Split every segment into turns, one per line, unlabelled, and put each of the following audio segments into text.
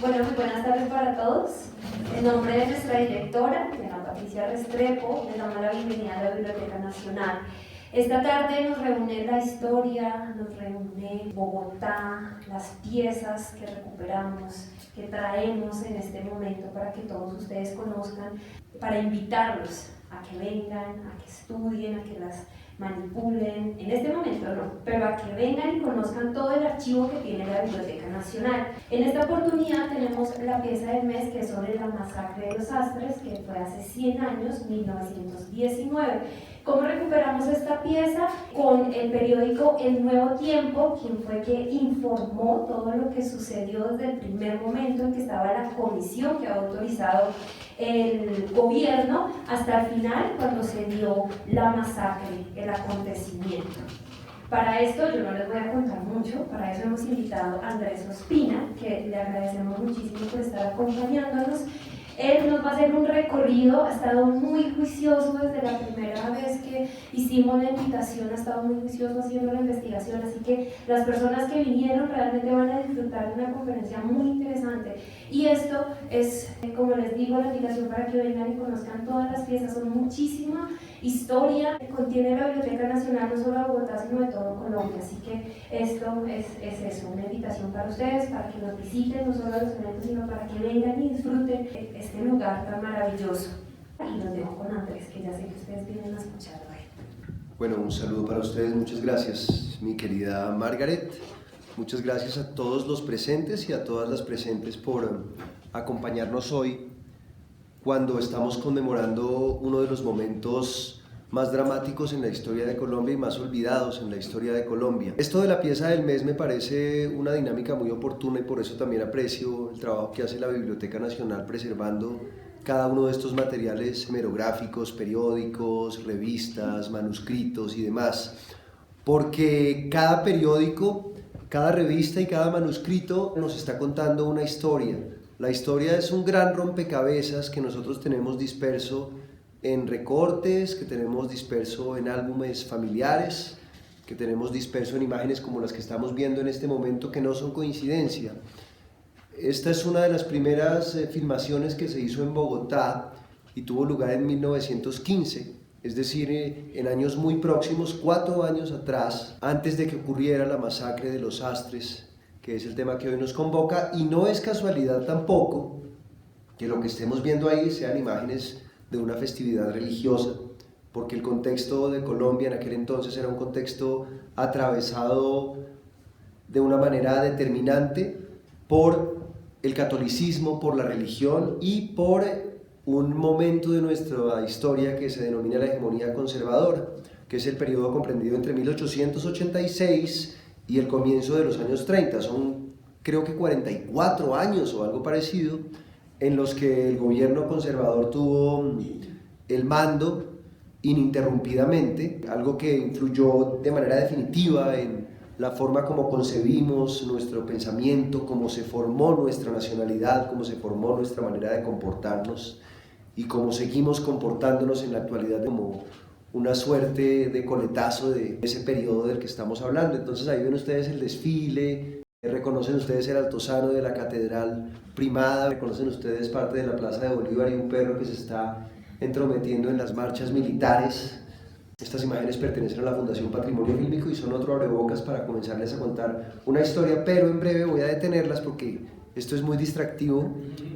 Bueno, muy buenas tardes para todos. En nombre de nuestra directora, Ana Patricia Restrepo, les damos la bienvenida a la Biblioteca Nacional. Esta tarde nos reúne la historia, nos reúne Bogotá, las piezas que recuperamos, que traemos en este momento para que todos ustedes conozcan, para invitarlos a que vengan, a que estudien, a que las manipulen, en este momento no, pero a que vengan y conozcan todo el archivo que tiene la Biblioteca Nacional. En esta oportunidad tenemos la pieza del mes, que es sobre la masacre de los Astres, que fue hace 100 años, 1919. ¿Cómo recuperamos esta pieza? Con el periódico El Nuevo Tiempo, quien fue que informó todo lo que sucedió desde el primer momento en que estaba la comisión que había autorizado el gobierno hasta el final, cuando se dio la masacre, el acontecimiento. Para esto yo no les voy a contar mucho, para eso hemos invitado a Andrés Ospina, que le agradecemos muchísimo por estar acompañándonos. Él nos va a hacer un recorrido, ha estado muy juicioso desde la primera vez que hicimos la invitación, ha estado muy juicioso haciendo la investigación, así que las personas que vinieron realmente van a disfrutar de una conferencia muy interesante. Y esto es, como les digo, la invitación para que vengan y conozcan todas las piezas, son muchísima historia, contiene la Biblioteca Nacional no solo de Bogotá, sino de todo Colombia, así que esto es eso, una invitación para ustedes, para que nos visiten, no solo a los eventos, sino para que vengan y disfruten este lugar tan maravilloso. Y los dejo con Andrés, que ya sé que ustedes vienen a escucharlo hoy.
Bueno, un saludo para ustedes, muchas gracias, mi querida Margaret. Muchas gracias a todos los presentes y a todas las presentes por acompañarnos hoy cuando estamos conmemorando uno de los momentos más dramáticos en la historia de Colombia y más olvidados en la historia de Colombia. Esto de la pieza del mes me parece una dinámica muy oportuna y por eso también aprecio el trabajo que hace la Biblioteca Nacional preservando cada uno de estos materiales hemerográficos, periódicos, revistas, manuscritos y demás, porque cada periódico, cada revista y cada manuscrito nos está contando una historia. La historia es un gran rompecabezas que nosotros tenemos disperso en recortes, que tenemos disperso en álbumes familiares, que tenemos disperso en imágenes como las que estamos viendo en este momento, que no son coincidencia. Esta es una de las primeras filmaciones que se hizo en Bogotá y tuvo lugar en 1915, es decir, en años muy próximos, 4 años atrás, antes de que ocurriera la masacre de los Astres, que es el tema que hoy nos convoca, y no es casualidad tampoco que lo que estemos viendo ahí sean imágenes de una festividad religiosa, porque el contexto de Colombia en aquel entonces era un contexto atravesado de una manera determinante por el catolicismo, por la religión y por un momento de nuestra historia que se denomina la hegemonía conservadora, que es el periodo comprendido entre 1886 y el comienzo de los años 30. Son creo que 44 años o algo parecido en los que el gobierno conservador tuvo el mando ininterrumpidamente, algo que influyó de manera definitiva en la forma como concebimos nuestro pensamiento, cómo se formó nuestra nacionalidad, cómo se formó nuestra manera de comportarnos y cómo seguimos comportándonos en la actualidad como una suerte de coletazo de ese periodo del que estamos hablando. Entonces ahí ven ustedes el desfile, reconocen ustedes el altozano de la Catedral Primada, reconocen ustedes parte de la Plaza de Bolívar y un perro que se está entrometiendo en las marchas militares. Estas imágenes pertenecen a la Fundación Patrimonio Fílmico y son otro abrebocas para comenzarles a contar una historia, pero en breve voy a detenerlas porque esto es muy distractivo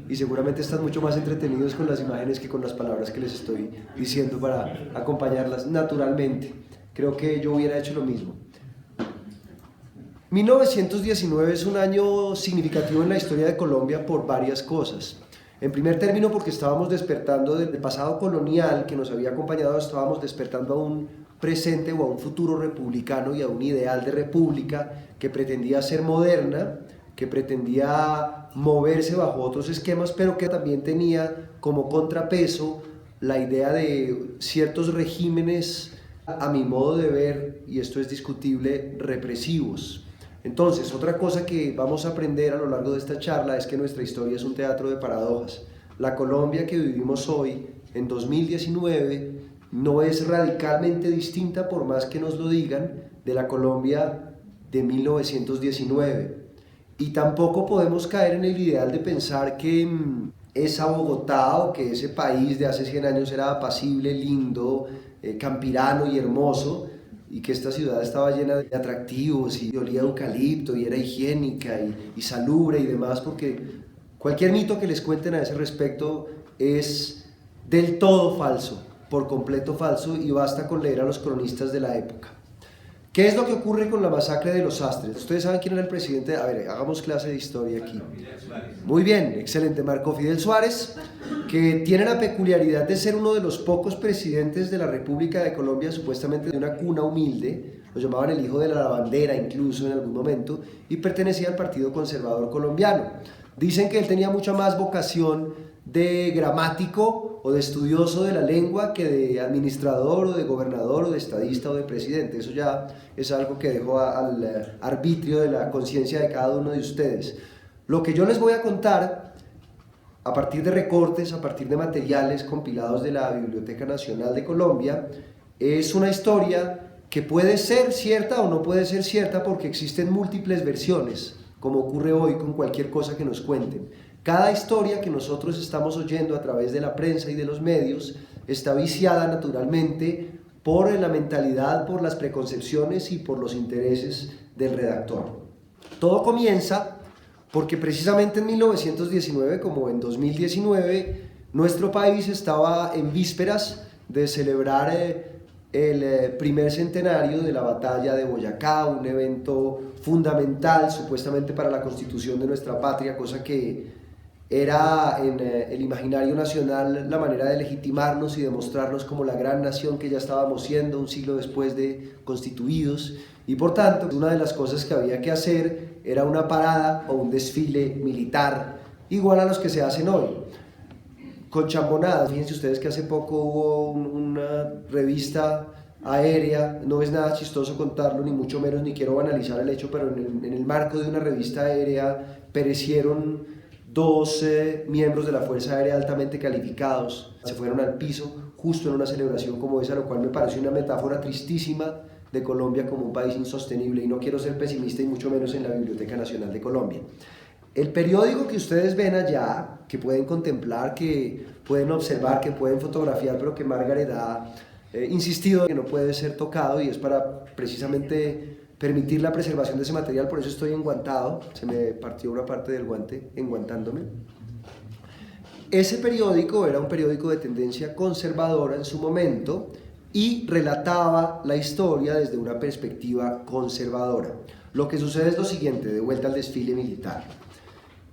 y seguramente están mucho más entretenidos con las imágenes que con las palabras que les estoy diciendo para acompañarlas naturalmente. Creo que yo hubiera hecho lo mismo. 1919 es un año significativo en la historia de Colombia por varias cosas. En primer término, porque estábamos despertando del pasado colonial que nos había acompañado, estábamos despertando a un presente o a un futuro republicano y a un ideal de república que pretendía ser moderna, que pretendía moverse bajo otros esquemas, pero que también tenía como contrapeso la idea de ciertos regímenes, a mi modo de ver, y esto es discutible, represivos. Entonces, otra cosa que vamos a aprender a lo largo de esta charla es que nuestra historia es un teatro de paradojas. La Colombia que vivimos hoy, en 2019, no es radicalmente distinta, por más que nos lo digan, de la Colombia de 1919. Y tampoco podemos caer en el ideal de pensar que esa Bogotá o que ese país de hace 100 años era apacible, lindo, campirano y hermoso, y que esta ciudad estaba llena de atractivos y olía a eucalipto y era higiénica y salubre y demás, porque cualquier mito que les cuenten a ese respecto es del todo falso, por completo falso, y basta con leer a los cronistas de la época. ¿Qué es lo que ocurre con la masacre de los Sastres? ¿Ustedes saben quién era el presidente? A ver, hagamos clase de historia aquí. Muy bien, excelente. Marco Fidel Suárez, que tiene la peculiaridad de ser uno de los pocos presidentes de la República de Colombia, supuestamente de una cuna humilde, lo llamaban el hijo de la bandera incluso en algún momento, y pertenecía al Partido Conservador Colombiano. Dicen que él tenía mucha más vocación de gramático o de estudioso de la lengua que de administrador o de gobernador o de estadista o de presidente. Eso ya es algo que dejo al arbitrio de la conciencia de cada uno de ustedes. Lo que yo les voy a contar, a partir de recortes, a partir de materiales compilados de la Biblioteca Nacional de Colombia, es una historia que puede ser cierta o no puede ser cierta porque existen múltiples versiones, como ocurre hoy con cualquier cosa que nos cuenten. Cada historia que nosotros estamos oyendo a través de la prensa y de los medios está viciada naturalmente por la mentalidad, por las preconcepciones y por los intereses del redactor. Todo comienza porque precisamente en 1919, como en 2019, nuestro país estaba en vísperas de celebrar el primer centenario de la batalla de Boyacá, un evento fundamental supuestamente para la constitución de nuestra patria, cosa que era en el imaginario nacional la manera de legitimarnos y demostrarnos como la gran nación que ya estábamos siendo un siglo después de constituidos, y por tanto una de las cosas que había que hacer era una parada o un desfile militar igual a los que se hacen hoy, con chambonadas. Fíjense ustedes que hace poco hubo una revista aérea, no es nada chistoso contarlo, ni mucho menos, ni quiero banalizar el hecho, pero en el marco de una revista aérea perecieron 12 miembros de la Fuerza Aérea altamente calificados, se fueron al piso justo en una celebración como esa, lo cual me parece una metáfora tristísima de Colombia como un país insostenible, y no quiero ser pesimista y mucho menos en la Biblioteca Nacional de Colombia. El periódico que ustedes ven allá, que pueden contemplar, que pueden observar, que pueden fotografiar, pero que Margaret ha insistido que no puede ser tocado, y es para precisamente permitir la preservación de ese material, por eso estoy enguantado, se me partió una parte del guante enguantándome. Ese periódico era un periódico de tendencia conservadora en su momento y relataba la historia desde una perspectiva conservadora. Lo que sucede es lo siguiente, de vuelta al desfile militar.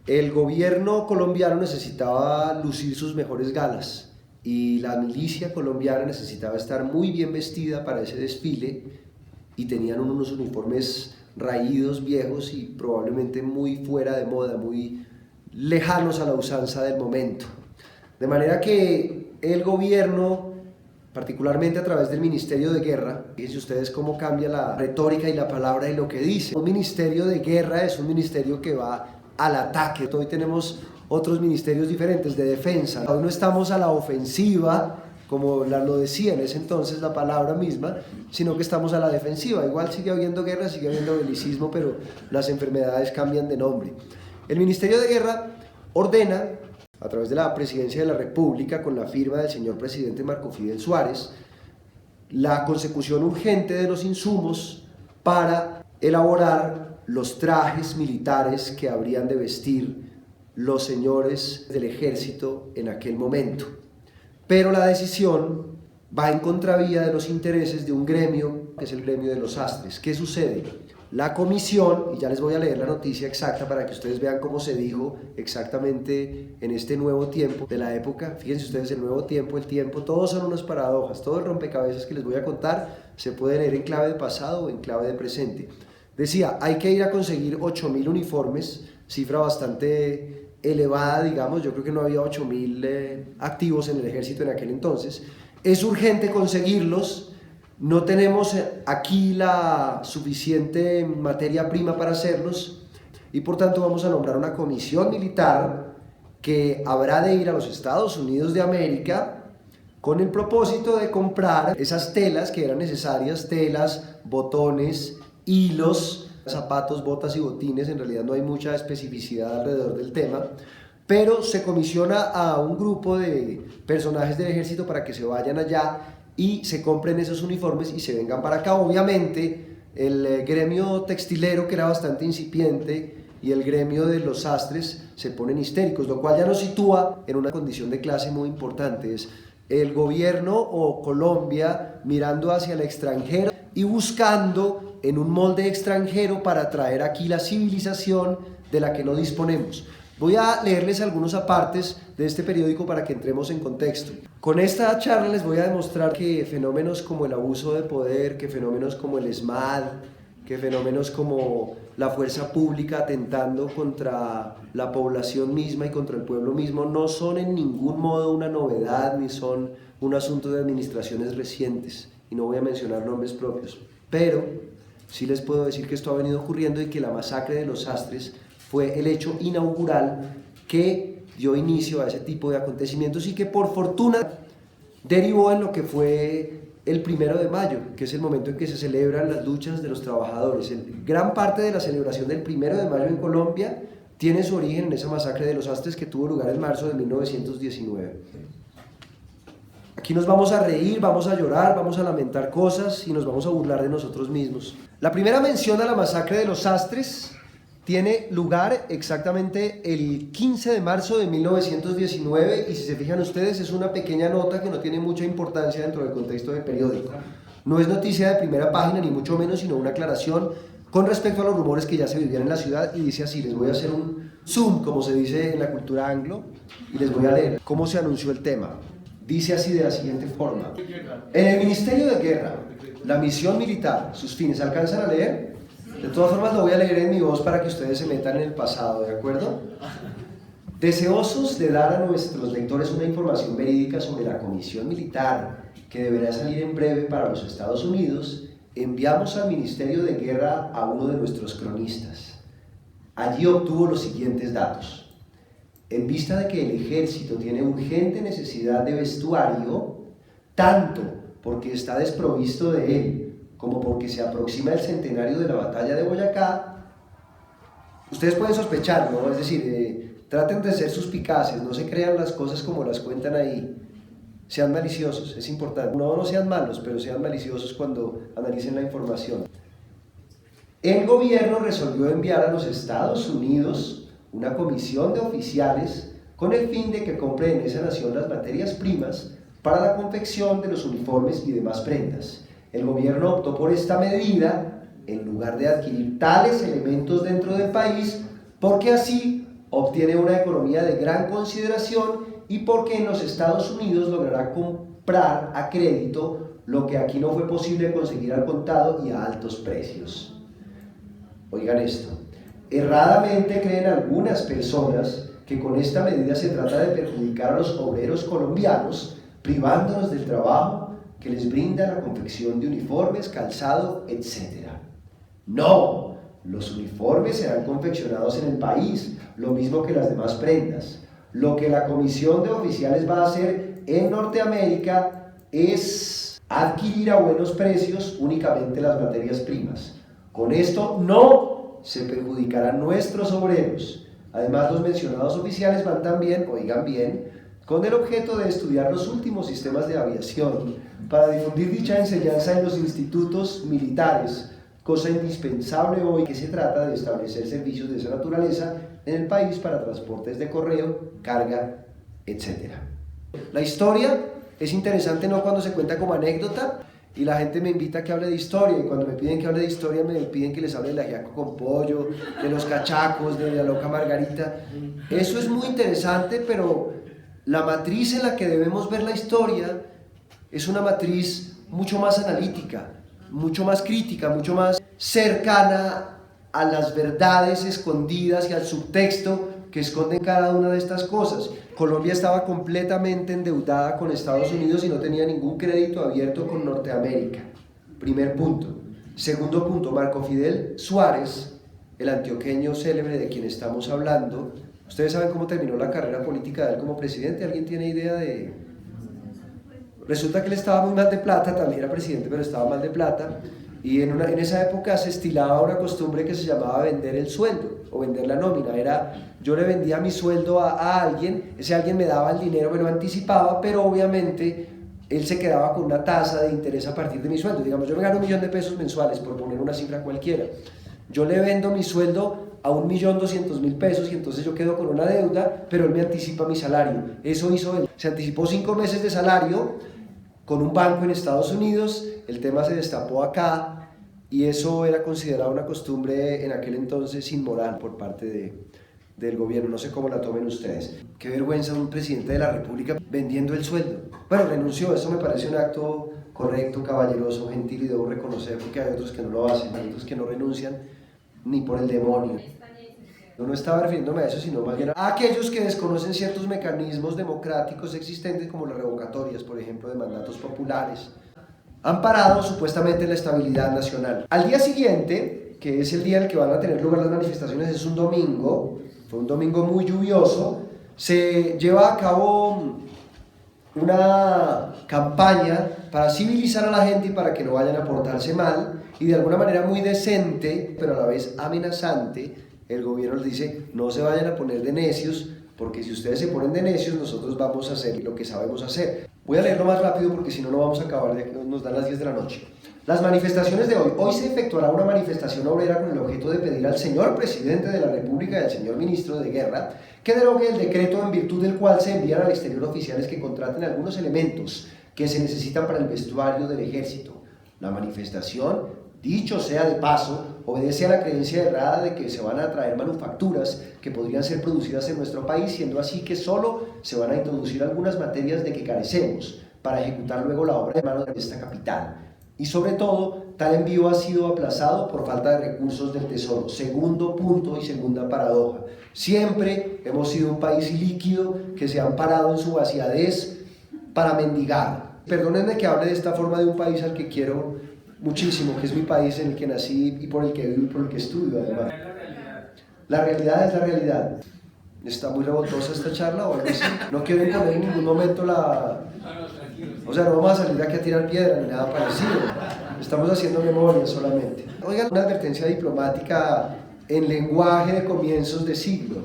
El gobierno colombiano necesitaba lucir sus mejores galas y la milicia colombiana necesitaba estar muy bien vestida para ese desfile, y tenían unos uniformes raídos, viejos y probablemente muy fuera de moda, muy lejanos a la usanza del momento. De manera que el gobierno, particularmente a través del Ministerio de Guerra, fíjense ustedes cómo cambia la retórica y la palabra y lo que dice. Un ministerio de guerra es un ministerio que va al ataque. Hoy tenemos otros ministerios diferentes de defensa. Hoy no estamos a la ofensiva, como lo decía en ese entonces la palabra misma, sino que estamos a la defensiva. Igual sigue habiendo guerra, sigue habiendo belicismo, pero las enfermedades cambian de nombre. El Ministerio de Guerra ordena, a través de la Presidencia de la República, con la firma del señor presidente Marco Fidel Suárez, la consecución urgente de los insumos para elaborar los trajes militares que habrían de vestir los señores del ejército en aquel momento. Pero la decisión va en contravía de los intereses de un gremio, que es el gremio de los sastres. ¿Qué sucede? La comisión, y ya les voy a leer la noticia exacta para que ustedes vean cómo se dijo exactamente en este nuevo tiempo de la época. Fíjense ustedes, el nuevo tiempo, el tiempo, todos son unas paradojas. Todo el rompecabezas que les voy a contar se puede leer en clave de pasado o en clave de presente. Decía, hay que ir a conseguir 8.000 uniformes, cifra bastante elevada, digamos. Yo creo que no había 8.000 activos en el ejército en aquel entonces. Es urgente conseguirlos, no tenemos aquí la suficiente materia prima para hacerlos, y por tanto vamos a nombrar una comisión militar que habrá de ir a los Estados Unidos de América con el propósito de comprar esas telas que eran necesarias, telas, botones, hilos, zapatos, botas y botines, en realidad no hay mucha especificidad alrededor del tema, pero se comisiona a un grupo de personajes del ejército para que se vayan allá y se compren esos uniformes y se vengan para acá. Obviamente el gremio textilero, que era bastante incipiente, y el gremio de los sastres se ponen histéricos, lo cual ya nos sitúa en una condición de clase muy importante. Es el gobierno o Colombia mirando hacia el extranjero y buscando en un molde extranjero para traer aquí la civilización de la que no disponemos. Voy a leerles algunos apartes de este periódico para que entremos en contexto. Con esta charla les voy a demostrar que fenómenos como el abuso de poder, que fenómenos como el ESMAD, que fenómenos como la fuerza pública atentando contra la población misma y contra el pueblo mismo no son en ningún modo una novedad ni son un asunto de administraciones recientes, y no voy a mencionar nombres propios, pero sí les puedo decir que esto ha venido ocurriendo y que la masacre de los sastres fue el hecho inaugural que dio inicio a ese tipo de acontecimientos y que por fortuna derivó en lo que fue el 1 de mayo, que es el momento en que se celebran las luchas de los trabajadores. Gran parte de la celebración del 1 de mayo en Colombia tiene su origen en esa masacre de los sastres que tuvo lugar en marzo de 1919. Aquí nos vamos a reír, vamos a llorar, vamos a lamentar cosas y nos vamos a burlar de nosotros mismos. La primera mención a la masacre de los sastres tiene lugar exactamente el 15 de marzo de 1919 y si se fijan ustedes es una pequeña nota que no tiene mucha importancia dentro del contexto del periódico. No es noticia de primera página ni mucho menos, sino una aclaración con respecto a los rumores que ya se vivían en la ciudad, y dice así. Les voy a hacer un zoom, como se dice en la cultura anglo, y les voy a leer cómo se anunció el tema. Dice así de la siguiente forma: en el Ministerio de Guerra, la misión militar, sus fines. ¿Alcanzan a leer? De todas formas lo voy a leer en mi voz para que ustedes se metan en el pasado, ¿de acuerdo? Deseosos de dar a nuestros lectores una información verídica sobre la comisión militar que deberá salir en breve para los Estados Unidos, enviamos al Ministerio de Guerra a uno de nuestros cronistas. Allí obtuvo los siguientes datos. En vista de que el ejército tiene urgente necesidad de vestuario, tanto porque está desprovisto de él, como porque se aproxima el centenario de la batalla de Boyacá, ustedes pueden sospechar, ¿no? Es decir, traten de ser suspicaces, no se crean las cosas como las cuentan ahí, sean maliciosos, es importante. No sean malos, pero sean maliciosos cuando analicen la información. El gobierno resolvió enviar a los Estados Unidos una comisión de oficiales con el fin de que compren en esa nación las materias primas para la confección de los uniformes y demás prendas. El gobierno optó por esta medida en lugar de adquirir tales elementos dentro del país, porque así obtiene una economía de gran consideración y porque en los Estados Unidos logrará comprar a crédito lo que aquí no fue posible conseguir al contado y a altos precios. Oigan esto: erradamente creen algunas personas que con esta medida se trata de perjudicar a los obreros colombianos, privándolos del trabajo que les brinda la confección de uniformes, calzado, etc. No, los uniformes serán confeccionados en el país, lo mismo que las demás prendas. Lo que la comisión de oficiales va a hacer en Norteamérica es adquirir a buenos precios únicamente las materias primas. Con esto no se perjudicarán nuestros obreros. Además, los mencionados oficiales van también, oigan bien, con el objeto de estudiar los últimos sistemas de aviación para difundir dicha enseñanza en los institutos militares, cosa indispensable hoy que se trata de establecer servicios de esa naturaleza en el país para transportes de correo, carga, etc. La historia es interesante no cuando se cuenta como anécdota y la gente me invita a que hable de historia, y cuando me piden que hable de historia me piden que les hable del ajiaco con pollo, de los cachacos, de la loca Margarita. Eso es muy interesante, pero la matriz en la que debemos ver la historia es una matriz mucho más analítica, mucho más crítica, mucho más cercana a las verdades escondidas y al subtexto que esconden cada una de estas cosas. Colombia estaba completamente endeudada con Estados Unidos y no tenía ningún crédito abierto con Norteamérica. Primer punto. Segundo punto, Marco Fidel Suárez, el antioqueño célebre de quien estamos hablando, ¿ustedes saben cómo terminó la carrera política de él como presidente? ¿Alguien tiene idea de...? Resulta que él estaba muy mal de plata, también era presidente, pero estaba mal de plata, Y en esa época se estilaba una costumbre que se llamaba vender el sueldo o vender la nómina. Yo le vendía mi sueldo a alguien, ese alguien me daba el dinero, me lo anticipaba, pero obviamente él se quedaba con una tasa de interés a partir de mi sueldo. Digamos, yo me gano 1.000.000 pesos mensuales, por poner una cifra cualquiera. Yo le vendo mi sueldo a 1.200.000 pesos y entonces yo quedo con una deuda, pero él me anticipa mi salario. Eso hizo él. Se anticipó 5 meses de salario con un banco en Estados Unidos, el tema se destapó acá y eso era considerado una costumbre en aquel entonces inmoral por parte del gobierno. No sé cómo la tomen ustedes. Qué vergüenza un presidente de la República vendiendo el sueldo. Bueno, renunció, eso me parece un acto correcto, caballeroso, gentil y debo reconocer porque hay otros que no lo hacen, hay otros que no renuncian ni por el demonio. Yo no estaba refiriéndome a eso, sino más bien a aquellos que desconocen ciertos mecanismos democráticos existentes, como las revocatorias, por ejemplo, de mandatos populares. Han parado supuestamente la estabilidad nacional. Al día siguiente, que es el día en el que van a tener lugar las manifestaciones, es un domingo, fue un domingo muy lluvioso, se lleva a cabo una campaña para civilizar a la gente y para que no vayan a portarse mal, y de alguna manera muy decente, pero a la vez amenazante, el gobierno les dice, no se vayan a poner de necios, porque si ustedes se ponen de necios, nosotros vamos a hacer lo que sabemos hacer. Voy a leerlo más rápido porque si no, no vamos a acabar, nos dan las 10 de la noche. Las manifestaciones de hoy. Hoy se efectuará una manifestación obrera con el objeto de pedir al señor presidente de la República y al señor ministro de Guerra que derogue el decreto en virtud del cual se envían al exterior oficiales que contraten algunos elementos que se necesitan para el vestuario del ejército. La manifestación, dicho sea de paso, obedece a la creencia errada de que se van a traer manufacturas que podrían ser producidas en nuestro país, siendo así que solo se van a introducir algunas materias de que carecemos para ejecutar luego la obra de mano de esta capital. Y sobre todo, tal envío ha sido aplazado por falta de recursos del Tesoro. Segundo punto y segunda paradoja. Siempre hemos sido un país ilíquido que se ha amparado en su vaciadez para mendigar. Perdónenme que hable de esta forma de un país al que quiero muchísimo, que es mi país en el que nací y por el que vivo y por el que estudio además. La realidad es la realidad. ¿Está muy revoltosa esta charla o algo así? No quiero imponer en ningún momento O sea, no vamos a salir aquí a tirar piedra ni nada parecido. Estamos haciendo memoria solamente. Oigan, una advertencia diplomática en lenguaje de comienzos de siglo.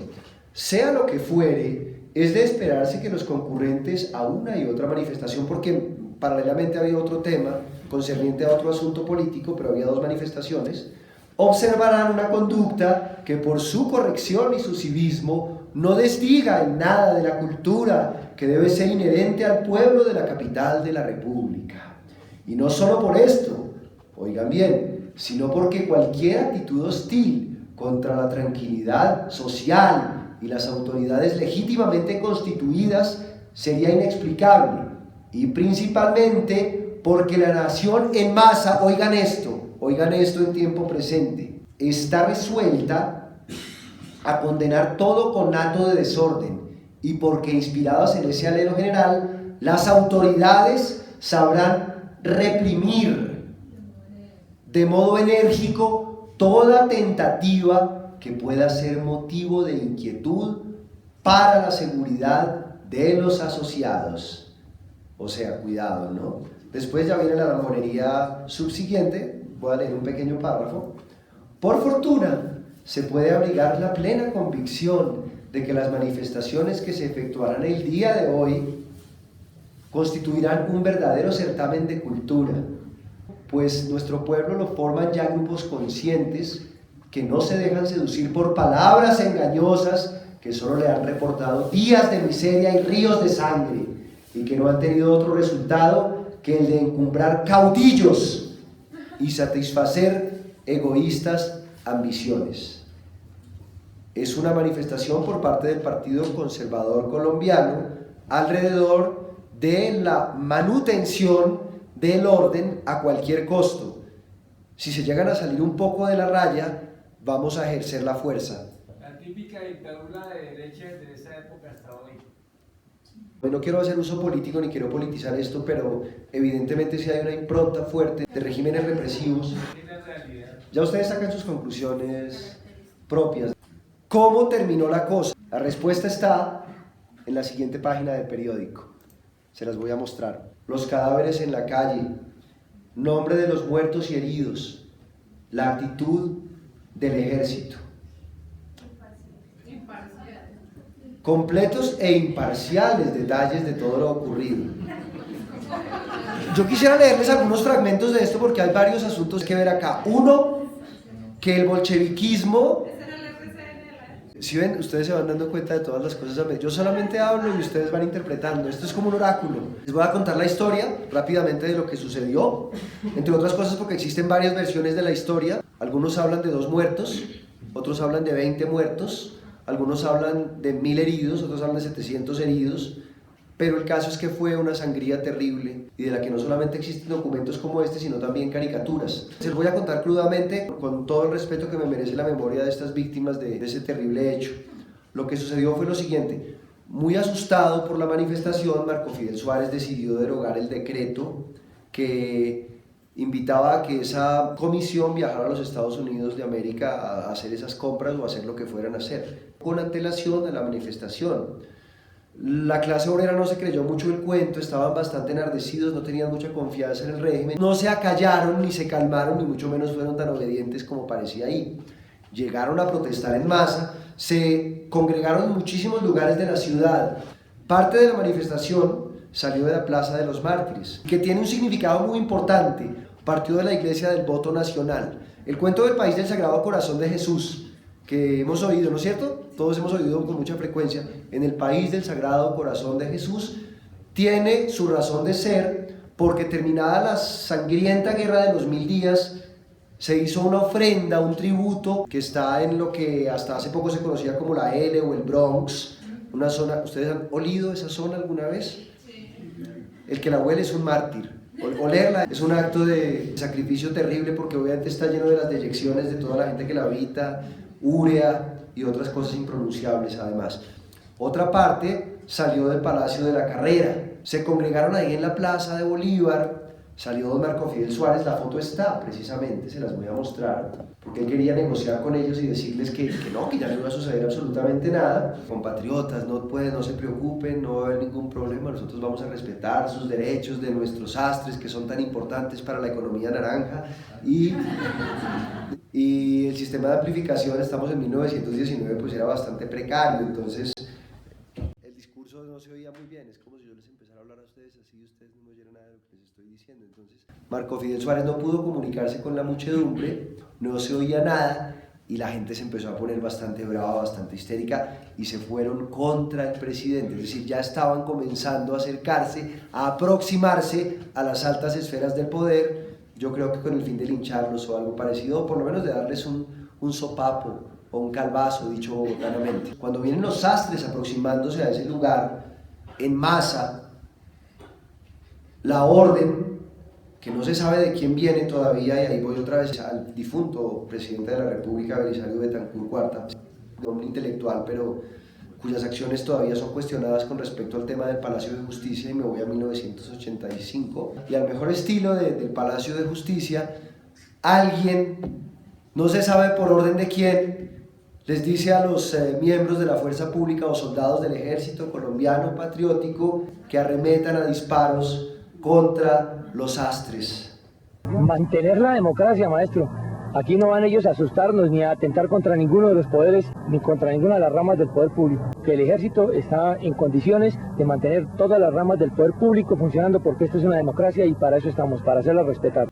Sea lo que fuere, es de esperarse que los concurrentes a una y otra manifestación, porque paralelamente había otro tema concerniente a otro asunto político, pero había 2 manifestaciones, observarán una conducta que por su corrección y su civismo no desdiga en nada de la cultura que debe ser inherente al pueblo de la capital de la República. Y no solo por esto, oigan bien, sino porque cualquier actitud hostil contra la tranquilidad social y las autoridades legítimamente constituidas sería inexplicable, y principalmente porque la nación en masa, oigan esto en tiempo presente, está resuelta a condenar todo conato de desorden, y porque inspirados en ese alelo general, las autoridades sabrán reprimir de modo enérgico toda tentativa que pueda ser motivo de inquietud para la seguridad de los asociados. O sea, cuidado, ¿no? Después ya viene la lambonería subsiguiente, voy a leer un pequeño párrafo. Por fortuna, se puede abrigar la plena convicción de que las manifestaciones que se efectuarán el día de hoy constituirán un verdadero certamen de cultura, pues nuestro pueblo lo forman ya grupos conscientes que no se dejan seducir por palabras engañosas que solo le han reportado días de miseria y ríos de sangre, y que no han tenido otro resultado que el de encumbrar caudillos y satisfacer egoístas ambiciones. Es una manifestación por parte del Partido Conservador Colombiano alrededor de la manutención del orden a cualquier costo. Si se llegan a salir un poco de la raya, vamos a ejercer la fuerza.
La típica dictadura de derecha de esa época hasta hoy.
No quiero hacer uso político ni quiero politizar esto, pero evidentemente sí hay una impronta fuerte de regímenes represivos. Ya ustedes sacan sus conclusiones propias. ¿Cómo terminó la cosa? La respuesta está en la siguiente página del periódico. Se las voy a mostrar. Los cadáveres en la calle, nombre de los muertos y heridos, la actitud del ejército. Completos e imparciales detalles de todo lo ocurrido. Yo quisiera leerles algunos fragmentos de esto porque hay varios asuntos que ver acá. Uno, que el bolcheviquismo... Si ven, ustedes se van dando cuenta de todas las cosas. Yo solamente hablo y ustedes van interpretando. Esto es como un oráculo. Les voy a contar la historia rápidamente de lo que sucedió. Entre otras cosas porque existen varias versiones de la historia. Algunos hablan de 2 muertos, otros hablan de 20 muertos, algunos hablan de 1000 heridos, otros hablan de 700 heridos. Pero el caso es que fue una sangría terrible y de la que no solamente existen documentos como este, sino también caricaturas. Les voy a contar crudamente, con todo el respeto que me merece la memoria de estas víctimas de ese terrible hecho. Lo que sucedió fue lo siguiente. Muy asustado por la manifestación, Marco Fidel Suárez decidió derogar el decreto que invitaba a que esa comisión viajara a los Estados Unidos de América a hacer esas compras o a hacer lo que fueran a hacer, con antelación a la manifestación. La clase obrera no se creyó mucho el cuento, estaban bastante enardecidos, no tenían mucha confianza en el régimen, no se acallaron ni se calmaron, ni mucho menos fueron tan obedientes como parecía ahí. Llegaron a protestar en masa, se congregaron en muchísimos lugares de la ciudad. Parte de la manifestación salió de la Plaza de los Mártires, que tiene un significado muy importante, partió de la Iglesia del Voto Nacional. El cuento del país del Sagrado Corazón de Jesús, que hemos oído, ¿no es cierto? Todos hemos oído con mucha frecuencia. En el país del Sagrado Corazón de Jesús tiene su razón de ser porque terminada la sangrienta guerra de los 1000 días se hizo una ofrenda, un tributo que está en lo que hasta hace poco se conocía como la L o el Bronx, una zona. ¿Ustedes han olido esa zona alguna vez? El que la huele es un mártir. Olerla es un acto de sacrificio terrible porque obviamente está lleno de las deyecciones de toda la gente que la habita, úrea y otras cosas impronunciables además. Otra parte salió del Palacio de la Carrera, se congregaron ahí en la Plaza de Bolívar, salió don Marco Fidel Suárez, la foto está precisamente, se las voy a mostrar, porque él quería negociar con ellos y decirles que no, que ya no iba a suceder absolutamente nada. Compatriotas, no se preocupen, no va a haber ningún problema, nosotros vamos a respetar sus derechos de nuestros sastres que son tan importantes para la economía naranja y el sistema de amplificación, estamos en 1919, pues era bastante precario, entonces el discurso no se oía muy bien, es como si yo les empezara a hablar a ustedes así y ustedes no oyeran nada de lo que les estoy diciendo. Entonces Marco Fidel Suárez no pudo comunicarse con la muchedumbre, no se oía nada y la gente se empezó a poner bastante brava, bastante histérica y se fueron contra el presidente, es decir, ya estaban comenzando a acercarse, a aproximarse a las altas esferas del poder. Yo creo que con el fin de lincharlos o algo parecido, o por lo menos de darles un sopapo o un calvazo, dicho bogotanamente. Cuando vienen los sastres aproximándose a ese lugar en masa, la orden, que no se sabe de quién viene todavía, y ahí voy otra vez al difunto presidente de la República, Belisario Betancur Cuarta, un hombre intelectual, pero cuyas acciones todavía son cuestionadas con respecto al tema del Palacio de Justicia, y me voy a 1985, y al mejor estilo del Palacio de Justicia, alguien, no se sabe por orden de quién, les dice a los miembros de la fuerza pública o soldados del ejército colombiano patriótico que arremetan a disparos contra los sastres.
Mantener la democracia, maestro. Aquí no van ellos a asustarnos ni a atentar contra ninguno de los poderes ni contra ninguna de las ramas del poder público. Que el ejército está en condiciones de mantener todas las ramas del poder público funcionando porque esto es una democracia y para eso estamos, para hacerla respetar.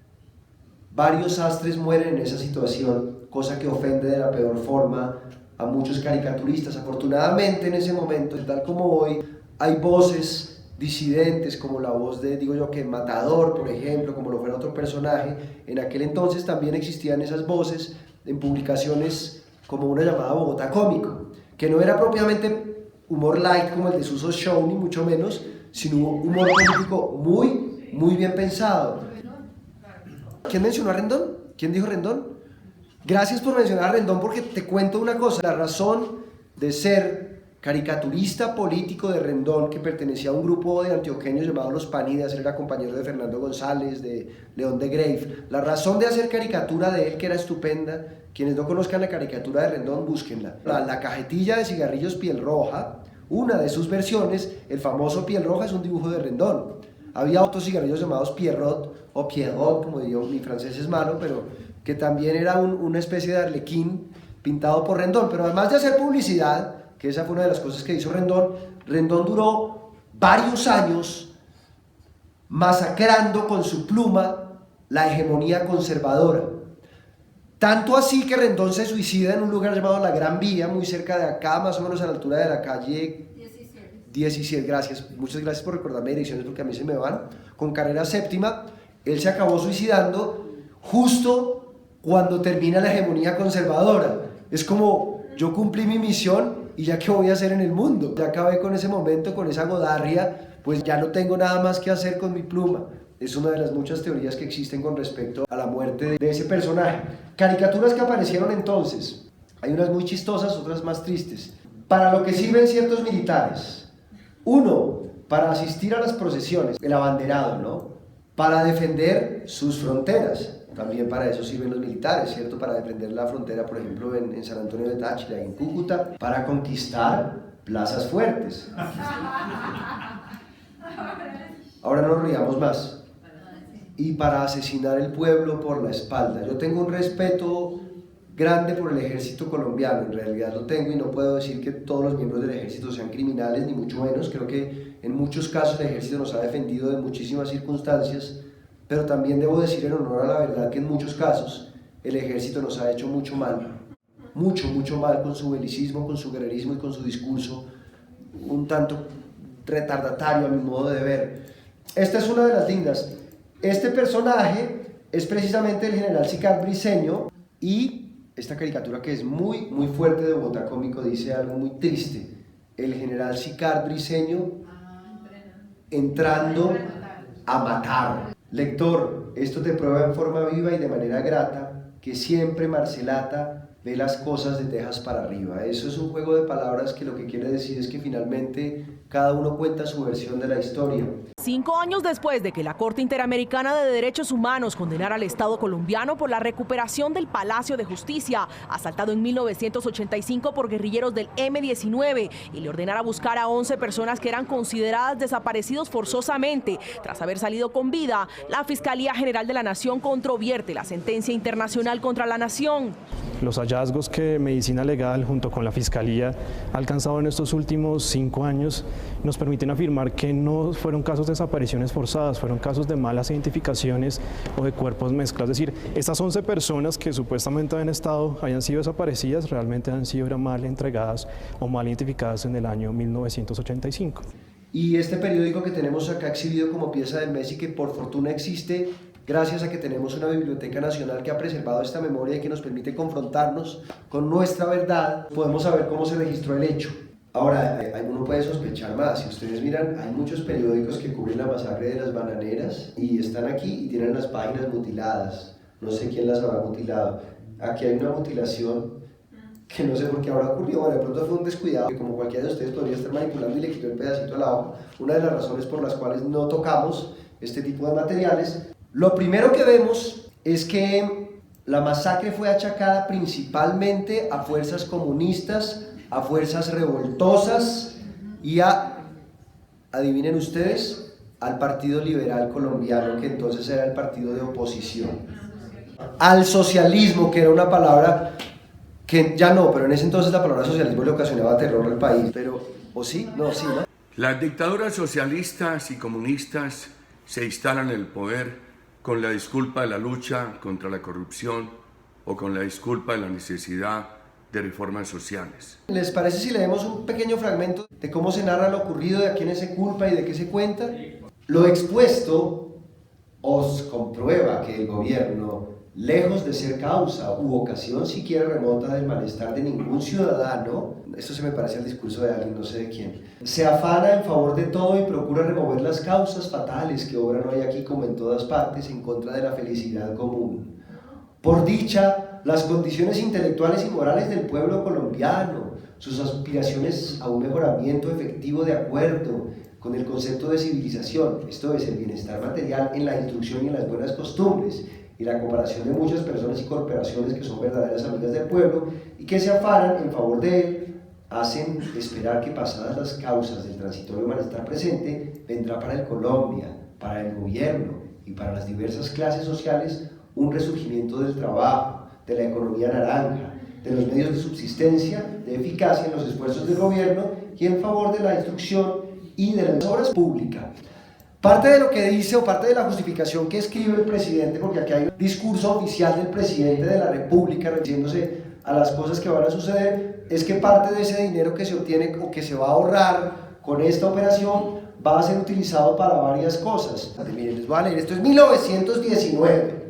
Varios sastres mueren en esa situación, cosa que ofende de la peor forma a muchos caricaturistas. Afortunadamente en ese momento, tal como hoy, hay voces disidentes como la voz de, digo yo, que Matador, por ejemplo, como lo fuera otro personaje. En aquel entonces también existían esas voces en publicaciones como una llamada Bogotá Cómico, que no era propiamente humor light como el de Suso Show, ni mucho menos, sino humor político muy bien pensado. ¿Quién mencionó a Rendón? ¿Quién dijo Rendón? Gracias por mencionar a Rendón porque te cuento una cosa. La razón de ser caricaturista político de Rendón, que pertenecía a un grupo de antioqueños llamados Los Panidas, él era compañero de Fernando González, de León de Grave. La razón de hacer caricatura de él, que era estupenda, quienes no conozcan la caricatura de Rendón, búsquenla. La cajetilla de cigarrillos Piel Roja, una de sus versiones, el famoso Piel Roja, es un dibujo de Rendón. Había otros cigarrillos llamados Pierrot o Pierrot, como digo, mi francés es malo, pero que también era una especie de arlequín pintado por Rendón. Pero además de hacer publicidad, que esa fue una de las cosas que hizo Rendón, Rendón duró varios años masacrando con su pluma la hegemonía conservadora. Tanto así que Rendón se suicida en un lugar llamado La Gran Vía, muy cerca de acá, más o menos a la altura de la calle 17, gracias, muchas gracias por recordarme direcciones porque a mí se me van, con carrera séptima. Él se acabó suicidando justo cuando termina la hegemonía conservadora. Es como, yo cumplí mi misión y ya qué voy a hacer en el mundo, ya acabé con ese momento, con esa godarria, pues ya no tengo nada más que hacer con mi pluma. Es una de las muchas teorías que existen con respecto a la muerte de ese personaje. Caricaturas que aparecieron entonces, hay unas muy chistosas, otras más tristes. Para lo que sirven ciertos militares. Uno, para asistir a las procesiones, el abanderado, ¿no? Para defender sus fronteras, también para eso sirven los militares, ¿cierto? Para defender la frontera, por ejemplo, en San Antonio de Táchira y en Cúcuta, para conquistar plazas fuertes. Ahora no nos riamos más. Y para asesinar el pueblo por la espalda. Yo tengo un respeto grande por el ejército colombiano, en realidad lo tengo, y no puedo decir que todos los miembros del ejército sean criminales, ni mucho menos. Creo que en muchos casos el ejército nos ha defendido de muchísimas circunstancias, pero también debo decir en honor a la verdad que en muchos casos el ejército nos ha hecho mucho mal, mucho mal, con su belicismo, con su guerrerismo y con su discurso un tanto retardatario a mi modo de ver. Esta es una de las lindas. Este personaje es precisamente el general Sicart Briceño, y esta caricatura, que es muy fuerte, de Bogotá Cómico, dice algo muy triste. El general Sicart Briceño entrando a matar. Lector, esto te prueba en forma viva y de manera grata que siempre Marcelata ve las cosas de tejas para arriba. Eso es un juego de palabras que lo que quiere decir es que finalmente cada uno cuenta su versión de la historia.
5 años después de que la Corte Interamericana de Derechos Humanos condenara al Estado colombiano por la recuperación del Palacio de Justicia, asaltado en 1985 por guerrilleros del M-19, y le ordenara buscar a 11 personas que eran consideradas desaparecidos forzosamente tras haber salido con vida, la Fiscalía General de la Nación controvierte la sentencia internacional contra la nación.
Los hallazgos que Medicina Legal junto con la Fiscalía ha alcanzado en estos últimos 5 años nos permiten afirmar que no fueron casos de desapariciones forzadas, fueron casos de malas identificaciones o de cuerpos mezclados. Es decir, estas 11 personas que supuestamente hayan sido desaparecidas, realmente han sido mal entregadas o mal identificadas en el año 1985.
Y este periódico que tenemos acá exhibido como pieza del mes y que por fortuna existe gracias a que tenemos una Biblioteca Nacional que ha preservado esta memoria y que nos permite confrontarnos con nuestra verdad, podemos saber cómo se registró el hecho. Ahora, uno puede sospechar más. Si ustedes miran, hay muchos periódicos que cubren la masacre de las bananeras y están aquí y tienen las páginas mutiladas. No sé quién las habrá mutilado. Aquí hay una mutilación que no sé por qué habrá ocurrido. Bueno, de pronto fue un descuidado, que como cualquiera de ustedes podría estar manipulando y le quitó el pedacito a la hoja. Una de las razones por las cuales no tocamos este tipo de materiales. Lo primero que vemos es que la masacre fue achacada principalmente a fuerzas comunistas, a fuerzas revoltosas y adivinen ustedes, al Partido Liberal Colombiano, que entonces era el partido de oposición. Al socialismo, que era una palabra que ya no, pero en ese entonces la palabra socialismo le ocasionaba terror al país. Pero, ¿o sí? No, sí, ¿no?
Las dictaduras socialistas y comunistas se instalan en el poder con la disculpa de la lucha contra la corrupción o con la disculpa de la necesidad de reformas sociales.
¿Les parece si leemos un pequeño fragmento de cómo se narra lo ocurrido, de a quiénes se culpa y de qué se cuenta? Lo expuesto os comprueba que el gobierno, lejos de ser causa u ocasión siquiera remota del malestar de ningún ciudadano, esto se me parece al discurso de alguien, no sé de quién, se afana en favor de todo y procura remover las causas fatales que obran hoy aquí como en todas partes en contra de la felicidad común. Por dicha, las condiciones intelectuales y morales del pueblo colombiano, sus aspiraciones a un mejoramiento efectivo de acuerdo con el concepto de civilización, esto es, el bienestar material en la instrucción y en las buenas costumbres, y la comparación de muchas personas y corporaciones que son verdaderas amigas del pueblo y que se afanan en favor de él, hacen esperar que pasadas las causas del transitorio malestar presente, vendrá para el Colombia, para el gobierno y para las diversas clases sociales un resurgimiento del trabajo, de la economía naranja, de los medios de subsistencia, de eficacia en los esfuerzos del gobierno y en favor de la instrucción y de las obras públicas. Parte de lo que dice o parte de la justificación que escribe el presidente, porque aquí hay un discurso oficial del presidente de la República refiriéndose a las cosas que van a suceder, es que parte de ese dinero que se obtiene o que se va a ahorrar con esta operación va a ser utilizado para varias cosas. Miren, les voy a leer, esto es 1919.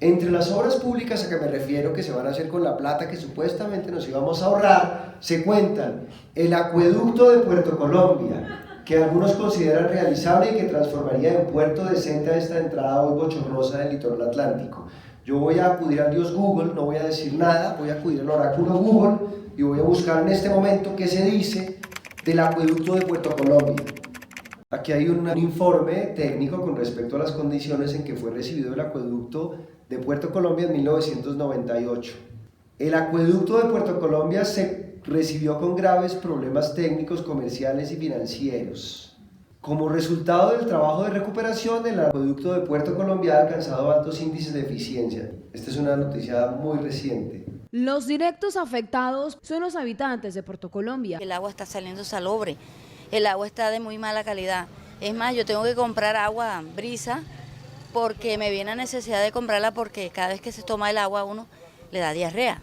Entre las obras públicas a que me refiero que se van a hacer con la plata que supuestamente nos íbamos a ahorrar, se cuentan el acueducto de Puerto Colombia, que algunos consideran realizable y que transformaría en puerto decente a esta entrada hoy bochornosa del litoral atlántico. Yo voy a acudir al dios Google, no voy a decir nada, voy a acudir al oráculo Google y voy a buscar en este momento qué se dice del acueducto de Puerto Colombia. Aquí hay un informe técnico con respecto a las condiciones en que fue recibido el acueducto de Puerto Colombia en 1998. El acueducto de Puerto Colombia se recibió con graves problemas técnicos, comerciales y financieros. Como resultado del trabajo de recuperación, el acueducto de Puerto Colombia ha alcanzado altos índices de eficiencia. Esta es una noticia muy reciente.
Los directos afectados son los habitantes de Puerto Colombia.
El agua está saliendo salobre, el agua está de muy mala calidad. Es más, yo tengo que comprar agua brisa porque me viene a necesidad de comprarla porque cada vez que se toma el agua a uno le da diarrea.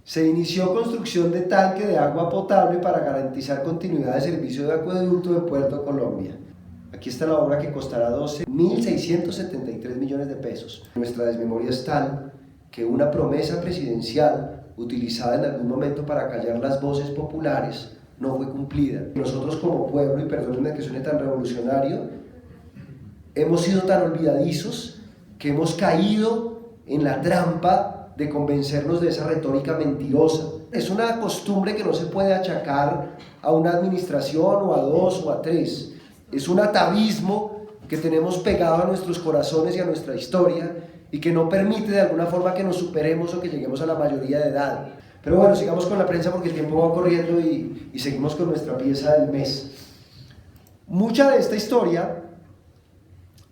Se inició construcción de tanque de agua potable para garantizar continuidad de servicio de acueducto de Puerto Colombia. Aquí está la obra que costará 12.673 millones de pesos. Nuestra desmemoria es tal que una promesa presidencial utilizada en algún momento para callar las voces populares no fue cumplida. Nosotros como pueblo, y perdónenme que suene tan revolucionario, hemos sido tan olvidadizos que hemos caído en la trampa de convencernos de esa retórica mentirosa. Es una costumbre que no se puede achacar a una administración o a dos o a tres. Es un atavismo que tenemos pegado a nuestros corazones y a nuestra historia y que no permite de alguna forma que nos superemos o que lleguemos a la mayoría de edad. Pero bueno, sigamos con la prensa porque el tiempo va corriendo y seguimos con nuestra pieza del mes. Mucha de esta historia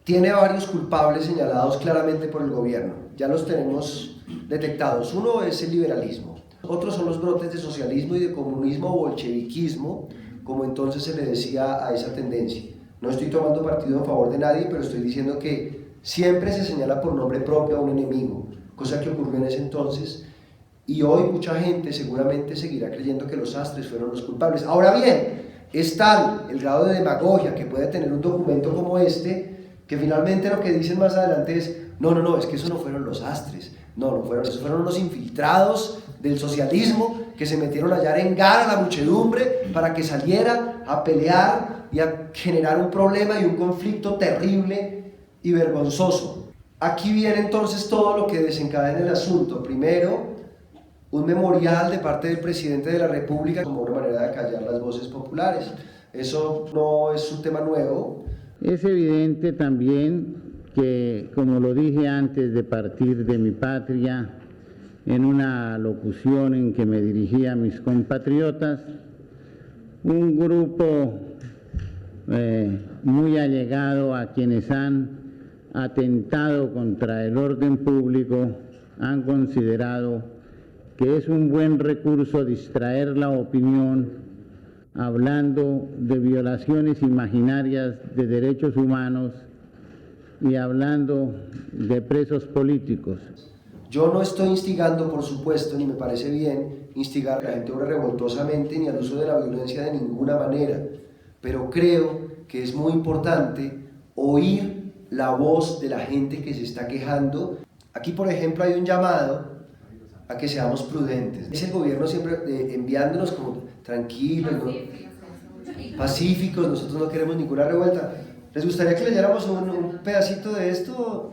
tiene varios culpables señalados claramente por el gobierno. Ya los tenemos detectados. Uno es el liberalismo, otros son los brotes de socialismo y de comunismo o bolcheviquismo, como entonces se le decía a esa tendencia. No estoy tomando partido en favor de nadie, pero estoy diciendo que siempre se señala por nombre propio a un enemigo, cosa que ocurrió en ese entonces, y hoy mucha gente seguramente seguirá creyendo que los sastres fueron los culpables. Ahora bien, es tal el grado de demagogia que puede tener un documento como este, que finalmente lo que dicen más adelante es, no, es que esos no fueron los sastres, no fueron, esos fueron unos infiltrados del socialismo que se metieron allá a arengar a la muchedumbre para que saliera a pelear y a generar un problema y un conflicto terrible y vergonzoso. Aquí viene entonces todo lo que desencadena el asunto. Primero, un memorial de parte del presidente de la República como una manera de callar las voces populares. Eso no es un tema nuevo.
Es evidente también que, como lo dije antes de partir de mi patria, en una locución en que me dirigía a mis compatriotas, un grupo muy allegado a quienes han atentado contra el orden público han considerado que es un buen recurso distraer la opinión hablando de violaciones imaginarias de derechos humanos y hablando de presos políticos.
Yo no estoy instigando, por supuesto, ni me parece bien instigar a la gente revoltosamente ni al uso de la violencia de ninguna manera, pero creo que es muy importante oír la voz de la gente que se está quejando. Aquí, por ejemplo, hay un llamado a que seamos prudentes. Es el gobierno siempre enviándonos como tranquilos, pacíficos, nosotros no queremos ninguna revuelta. ¿Les gustaría que leyéramos un pedacito de esto?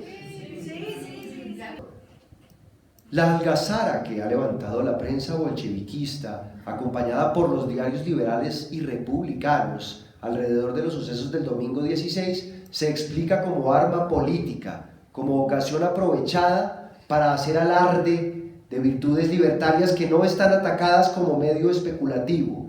La algazara que ha levantado la prensa bolcheviquista, acompañada por los diarios liberales y republicanos, alrededor de los sucesos del domingo 16, se explica como arma política, como ocasión aprovechada para hacer alarde de virtudes libertarias que no están atacadas como medio especulativo.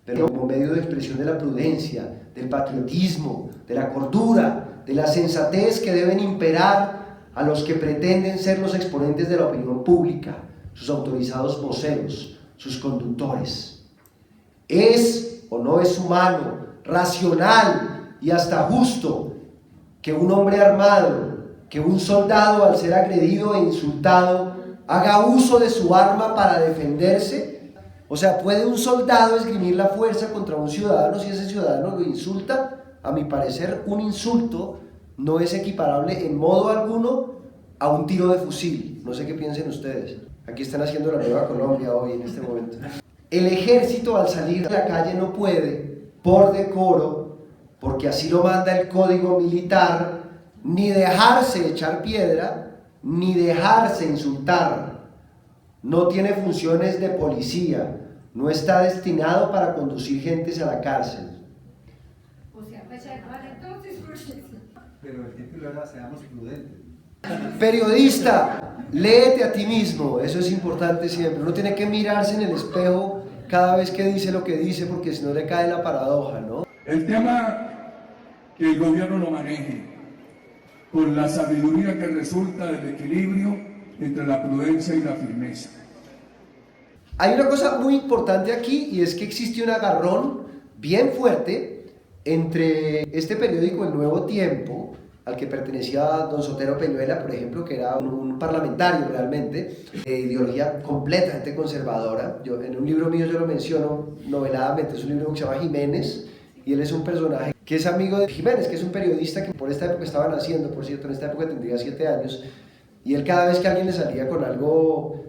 pero como medio de expresión de la prudencia, del patriotismo, de la cordura, de la sensatez que deben imperar a los que pretenden ser los exponentes de la opinión pública, sus autorizados voceros, sus conductores. ¿Es o no es humano, racional y hasta justo que un hombre armado, que un soldado al ser agredido e insultado haga uso de su arma para defenderse? O sea, ¿puede un soldado esgrimir la fuerza contra un ciudadano si ese ciudadano lo insulta? A mi parecer, un insulto no es equiparable en modo alguno a un tiro de fusil. No sé qué piensen ustedes. Aquí están haciendo la Nueva Colombia hoy, en este momento. El ejército al salir a la calle no puede, por decoro, porque así lo manda el código militar, ni dejarse echar piedra, ni dejarse insultar. No tiene funciones de policía, no está destinado para conducir gentes a la cárcel.
Pero el título era seamos prudentes.
Periodista, léete a ti mismo, eso es importante siempre. Uno tiene que mirarse en el espejo cada vez que dice lo que dice, porque si no le cae la paradoja, ¿no?
El tema que el gobierno lo maneje con la sabiduría que resulta del equilibrio entre la prudencia y la firmeza.
Hay una cosa muy importante aquí, y es que existe un agarrón bien fuerte entre este periódico El Nuevo Tiempo, al que pertenecía don Sotero Peñuela, por ejemplo, que era un parlamentario realmente, de ideología completamente conservadora. En un libro mío yo lo menciono noveladamente, es un libro que se llama Jiménez, y él es un personaje que es amigo de Jiménez, que es un periodista que por esta época estaba naciendo, por cierto, en esta época tendría 7 años, y él cada vez que alguien le salía con algo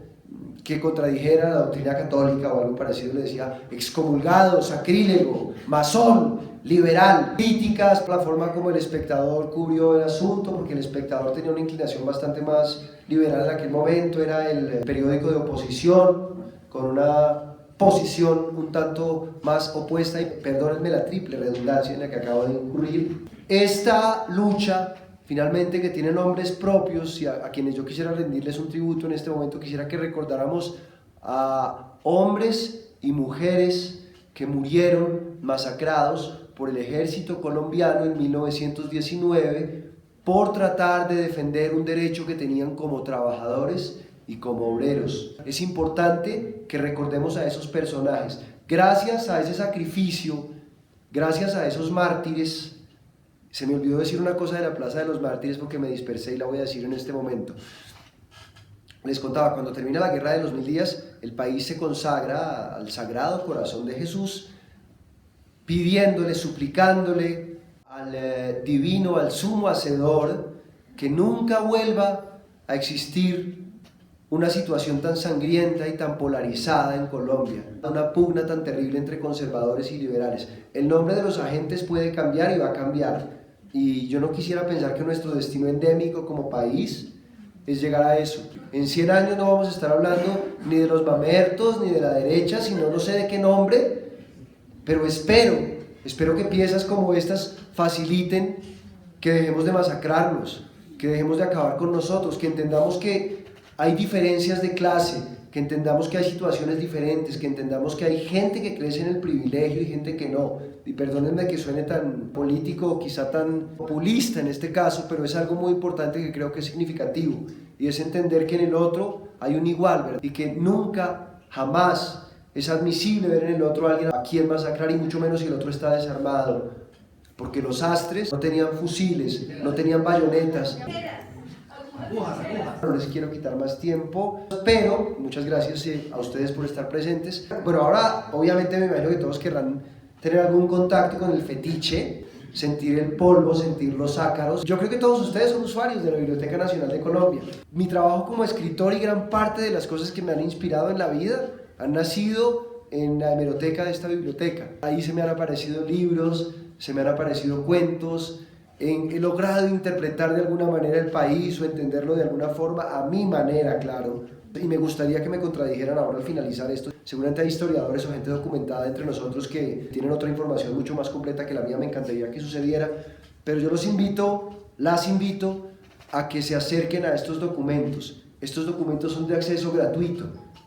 que contradijera la doctrina católica o algo parecido, le decía excomulgado, sacrílego, masón, liberal. Críticas, la forma como El Espectador cubrió el asunto, porque El Espectador tenía una inclinación bastante más liberal en aquel momento, era el periódico de oposición, con una posición un tanto más opuesta, y perdónenme la triple redundancia en la que acabo de incurrir. Esta lucha, finalmente, que tiene nombres propios y a quienes yo quisiera rendirles un tributo en este momento, quisiera que recordáramos a hombres y mujeres que murieron masacrados por el ejército colombiano en 1919 por tratar de defender un derecho que tenían como trabajadores y como obreros. Es importante que recordemos a esos personajes. Gracias a ese sacrificio, gracias a esos mártires. Se me olvidó decir una cosa de la Plaza de los Mártires porque me dispersé y la voy a decir en este momento. Les contaba, cuando termina la Guerra de los 1000 días, el país se consagra al Sagrado Corazón de Jesús, pidiéndole, suplicándole al divino, al sumo hacedor, que nunca vuelva a existir una situación tan sangrienta y tan polarizada en Colombia, una pugna tan terrible entre conservadores y liberales. El nombre de los agentes puede cambiar y va a cambiar, y yo no quisiera pensar que nuestro destino endémico como país es llegar a eso. En 100 años no vamos a estar hablando ni de los mamertos ni de la derecha, sino no sé de qué nombre, pero espero que piezas como estas faciliten que dejemos de masacrarnos, que dejemos de acabar con nosotros, que entendamos que hay diferencias de clase, que entendamos que hay situaciones diferentes, que entendamos que hay gente que crece en el privilegio y gente que no. Y perdónenme que suene tan político o quizá tan populista en este caso, pero es algo muy importante que creo que es significativo, y es entender que en el otro hay un igual, ¿verdad? Y que nunca, jamás es admisible ver en el otro a alguien a quien masacrar, y mucho menos si el otro está desarmado, porque los astres no tenían fusiles, no tenían bayonetas. No les quiero quitar más tiempo, pero muchas gracias a ustedes por estar presentes. Bueno, ahora obviamente me imagino que todos querrán tener algún contacto con el fetiche, sentir el polvo, sentir los ácaros. Yo creo que todos ustedes son usuarios de la Biblioteca Nacional de Colombia. Mi trabajo como escritor y gran parte de las cosas que me han inspirado en la vida han nacido en la hemeroteca de esta biblioteca. Ahí se me han aparecido libros, se me han aparecido cuentos. He logrado interpretar de alguna manera el país o entenderlo de alguna forma, a mi manera, claro. Y me gustaría que me contradijeran ahora al finalizar esto. Seguramente hay historiadores o gente documentada entre nosotros que tienen otra información mucho más completa que la mía, me encantaría que sucediera. Pero yo las invito a que se acerquen a estos documentos. Estos documentos son de acceso gratuito.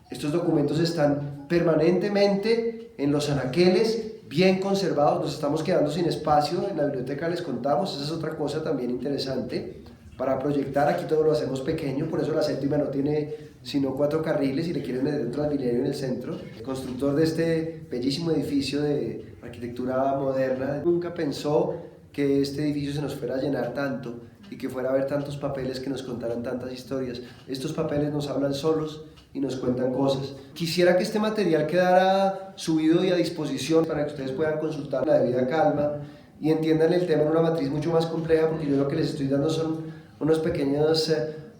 Estos documentos están permanentemente en los anaqueles, bien conservados. Nos estamos quedando sin espacio en la biblioteca, les contamos, esa es otra cosa también interesante. Para proyectar, aquí todo lo hacemos pequeño, por eso la séptima no tiene sino 4 carriles y le quieren meter un Transmilenio en el centro. El constructor de este bellísimo edificio de arquitectura moderna nunca pensó que este edificio se nos fuera a llenar tanto y que fuera a haber tantos papeles que nos contaran tantas historias. Estos papeles nos hablan solos y nos cuentan cosas. Quisiera que este material quedara subido y a disposición para que ustedes puedan consultar la debida calma y entiendan el tema en una matriz mucho más compleja, porque yo lo que les estoy dando son unos pequeños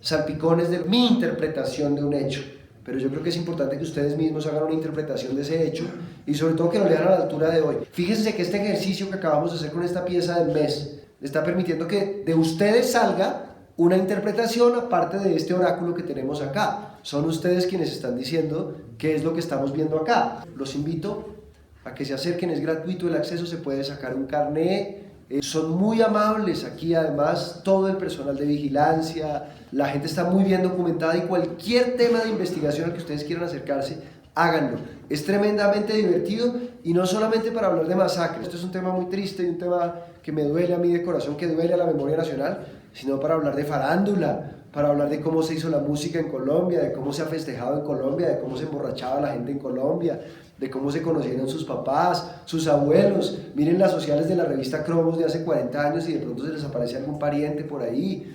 salpicones de mi interpretación de un hecho, pero yo creo que es importante que ustedes mismos hagan una interpretación de ese hecho y sobre todo que lo lean a la altura de hoy. Fíjense que este ejercicio que acabamos de hacer con esta pieza del mes le está permitiendo que de ustedes salga una interpretación aparte de este oráculo que tenemos acá. Son ustedes quienes están diciendo qué es lo que estamos viendo acá. Los invito a que se acerquen, es gratuito el acceso, se puede sacar un carnet. Son muy amables aquí, además todo el personal de vigilancia, la gente está muy bien documentada y cualquier tema de investigación al que ustedes quieran acercarse, háganlo. Es tremendamente divertido y no solamente para hablar de masacres, esto es un tema muy triste y un tema que me duele a mí de corazón, que duele a la memoria nacional, sino para hablar de farándula, para hablar de cómo se hizo la música en Colombia, de cómo se ha festejado en Colombia, de cómo se emborrachaba la gente en Colombia, de cómo se conocieron sus papás, sus abuelos. Miren las sociales de la revista Cromos de hace 40 años y de pronto se les aparece algún pariente por ahí.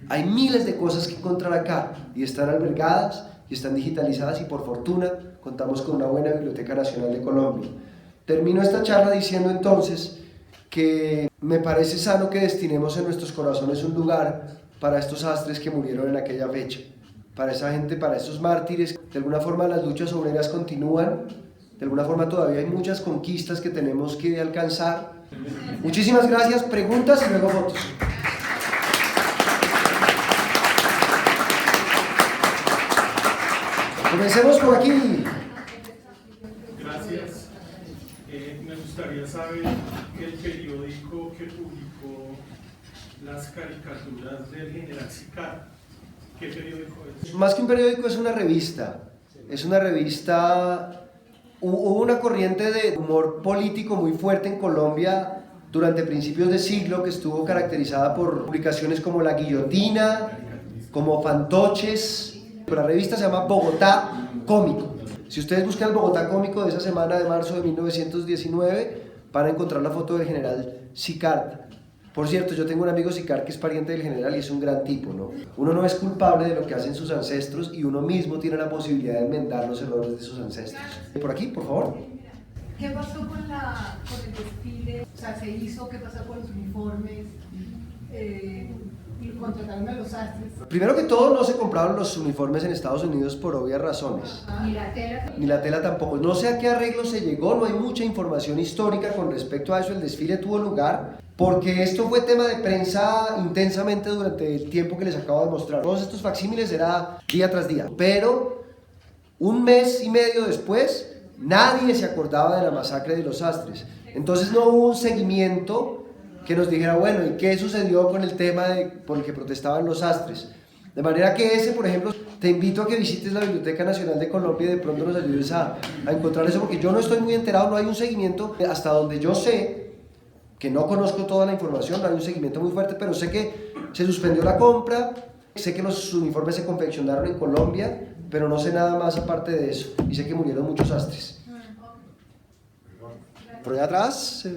Hay miles de cosas que encontrar acá y están albergadas y están digitalizadas y por fortuna contamos con una buena Biblioteca Nacional de Colombia. Termino esta charla diciendo entonces que me parece sano que destinemos en nuestros corazones un lugar para estos astres que murieron en aquella fecha, para esa gente, para esos mártires. De alguna forma las luchas obreras continúan, de alguna forma todavía hay muchas conquistas que tenemos que alcanzar. Muchísimas gracias, preguntas y luego fotos. Comencemos por aquí.
Gracias. Me gustaría saber el periódico que publicó las caricaturas del general Sicart. ¿Qué periódico es?
Más que un periódico, es una revista. Es una revista. Hubo una corriente de humor político muy fuerte en Colombia durante principios de siglo que estuvo caracterizada por publicaciones como La Guillotina, como Fantoches. La revista se llama Bogotá Cómico. Si ustedes buscan el Bogotá Cómico de esa semana de marzo de 1919, van a encontrar la foto del general Sicart. Por cierto, yo tengo un amigo Sicart que es pariente del general y es un gran tipo, ¿no? Uno no es culpable de lo que hacen sus ancestros y uno mismo tiene la posibilidad de enmendar los errores de sus ancestros. Por aquí, por favor.
¿Qué pasó con el desfile? O sea, ¿se hizo? ¿Qué pasó con los uniformes? ¿Y contrataron a los sastres?
Primero que todo, no se compraron los uniformes en Estados Unidos por obvias razones.
Ni la tela.
Ni la tela tampoco. No sé a qué arreglo se llegó, no hay mucha información histórica con respecto a eso. El desfile tuvo lugar porque esto fue tema de prensa intensamente durante el tiempo que les acabo de mostrar. Todos estos facsímiles era día tras día. Pero un mes y medio después, nadie se acordaba de la masacre de los sastres. Entonces no hubo un seguimiento que nos dijera, bueno, ¿y qué sucedió con el tema por el que protestaban los sastres? De manera que ese, por ejemplo, te invito a que visites la Biblioteca Nacional de Colombia y de pronto nos ayudes a encontrar eso, porque yo no estoy muy enterado, no hay un seguimiento, hasta donde yo sé, que no conozco toda la información, no hay un seguimiento muy fuerte, pero sé que se suspendió la compra, sé que los uniformes se confeccionaron en Colombia, pero no sé nada más aparte de eso, y sé que murieron muchos sastres. Por allá atrás...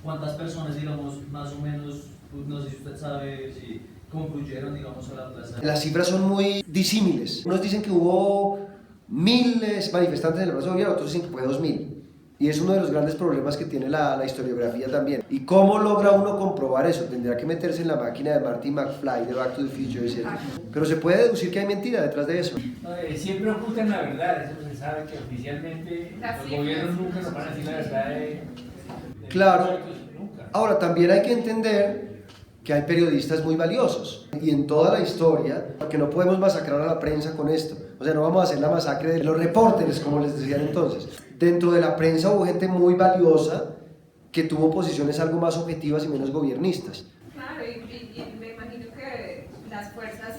¿Cuántas personas, digamos, más o menos, no sé si usted sabe, si concluyeron, digamos, a la plaza?
Las cifras son muy disímiles. Unos dicen que hubo 1000 manifestantes en la Plaza Bolívar, otros dicen que fue 2000. Y es uno de los grandes problemas que tiene la historiografía también. ¿Y cómo logra uno comprobar eso? Tendrá que meterse en la máquina de Marty McFly, de Back to the Future, etc. Pero se puede deducir que hay mentira detrás de eso.
Siempre ocultan la verdad, eso se sabe que oficialmente los gobiernos nunca nos van a decir la verdad
Claro. Ahora, también hay que entender que hay periodistas muy valiosos y en toda la historia, porque no podemos masacrar a la prensa con esto. O sea, no vamos a hacer la masacre de los reporteros, como les decían entonces. Dentro de la prensa hubo gente muy valiosa que tuvo posiciones algo más objetivas y menos gobiernistas.
Claro, y me imagino que las fuerzas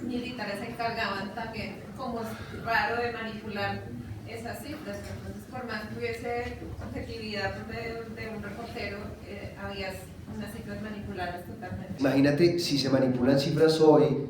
militares se encargaban también, como es raro, de manipular esas cifras. Entonces, por más que hubiese objetividad de un reportero, había unas cifras manipuladas totalmente.
Imagínate si se manipulan cifras hoy,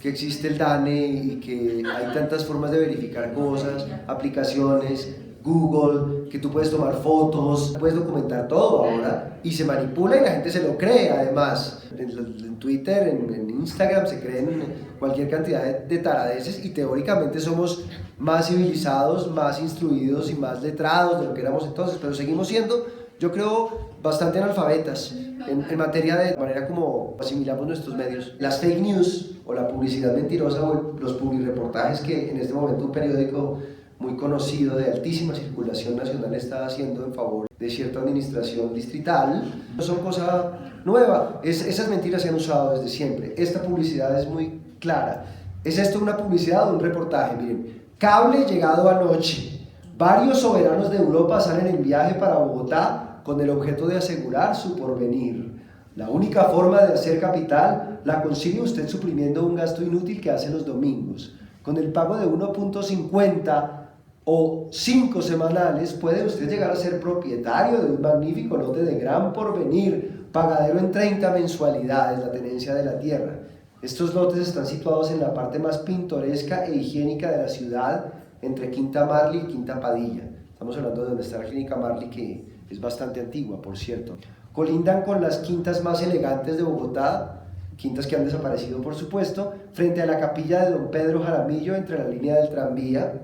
que existe el DANE y que hay tantas formas de verificar cosas, aplicaciones, Google, que tú puedes tomar fotos, puedes documentar todo ahora y se manipula y la gente se lo cree además. En Twitter, en Instagram se creen cualquier cantidad de taradeces y teóricamente somos más civilizados, más instruidos y más letrados de lo que éramos entonces, pero seguimos siendo, yo creo, bastante analfabetas en materia de manera como asimilamos nuestros medios. Las fake news o la publicidad mentirosa o los publireportajes que en este momento un periódico muy conocido de altísima circulación nacional está haciendo en favor de cierta administración distrital, no son cosa nueva. Esas mentiras se han usado desde siempre. Esta publicidad es muy clara. ¿Es esto una publicidad o un reportaje? Miren, cable llegado anoche. Varios soberanos de Europa salen en viaje para Bogotá con el objeto de asegurar su porvenir. La única forma de hacer capital la consigue usted suprimiendo un gasto inútil que hace los domingos. Con el pago de 1.50 o 5 semanales puede usted llegar a ser propietario de un magnífico lote de gran porvenir, pagadero en 30 mensualidades, la tenencia de la tierra. Estos lotes están situados en la parte más pintoresca e higiénica de la ciudad, entre Quinta Marley y Quinta Padilla. Estamos hablando de donde está la Clínica Marley, que es bastante antigua, por cierto. Colindan con las quintas más elegantes de Bogotá, quintas que han desaparecido, por supuesto, frente a la capilla de Don Pedro Jaramillo, entre la línea del tranvía,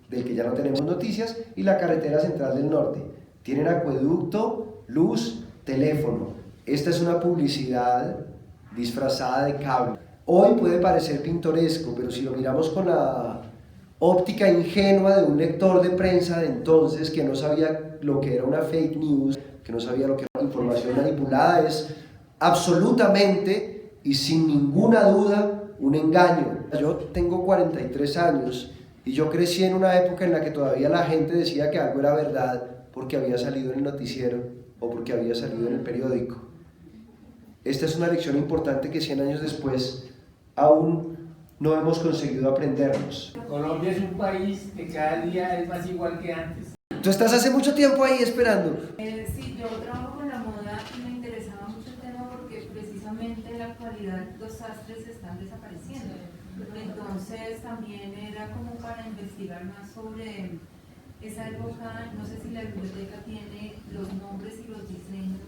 del que ya no tenemos noticias, y la carretera central del norte. Tienen acueducto, luz, teléfono. Esta es una publicidad disfrazada de cable. Hoy puede parecer pintoresco, pero si lo miramos con la óptica ingenua de un lector de prensa de entonces que no sabía lo que era una fake news, que no sabía lo que era información manipulada, es absolutamente y sin ninguna duda un engaño. Yo tengo 43 años y yo crecí en una época en la que todavía la gente decía que algo era verdad porque había salido en el noticiero o porque había salido en el periódico. Esta es una lección importante que 100 años después aún no hemos conseguido aprendernos.
Colombia es un país que cada día es más igual que antes.
¿Tú estás hace mucho tiempo ahí esperando?
Sí, yo trabajo con la moda y me interesaba mucho el tema porque precisamente en la actualidad los sastres están desapareciendo. Entonces también era como para investigar más sobre esa época. No sé si la biblioteca tiene los nombres y los diseños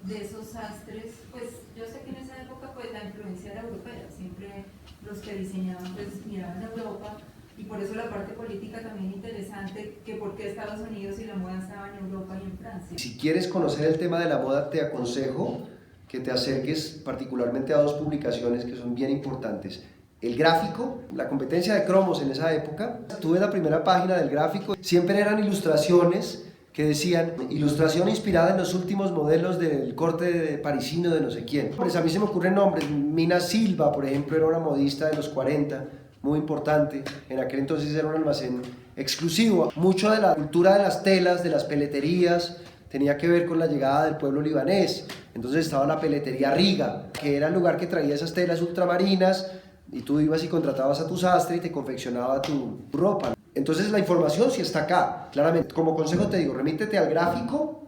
de esos sastres. Pues yo sé que en esa época pues la influencia era europea, siempre los que diseñaban pues miraban a Europa. Y por eso la parte política también interesante, que por qué Estados Unidos y la moda estaban en Europa y en Francia.
Si quieres conocer el tema de la moda, te aconsejo que te acerques particularmente a dos publicaciones que son bien importantes. El Gráfico, la competencia de cromos en esa época. Tuve la primera página del Gráfico, siempre eran ilustraciones que decían, ilustración inspirada en los últimos modelos del corte de parisino de no sé quién. Pues a mí se me ocurren nombres, Mina Silva, por ejemplo, era una modista de los 40, muy importante, en aquel entonces era un almacén exclusivo. Mucho de la cultura de las telas, de las peleterías, tenía que ver con la llegada del pueblo libanés. Entonces estaba la peletería Riga, que era el lugar que traía esas telas ultramarinas, y tú ibas y contratabas a tu sastre y te confeccionaba tu ropa. Entonces la información sí está acá, claramente. Como consejo te digo, remítete al Gráfico.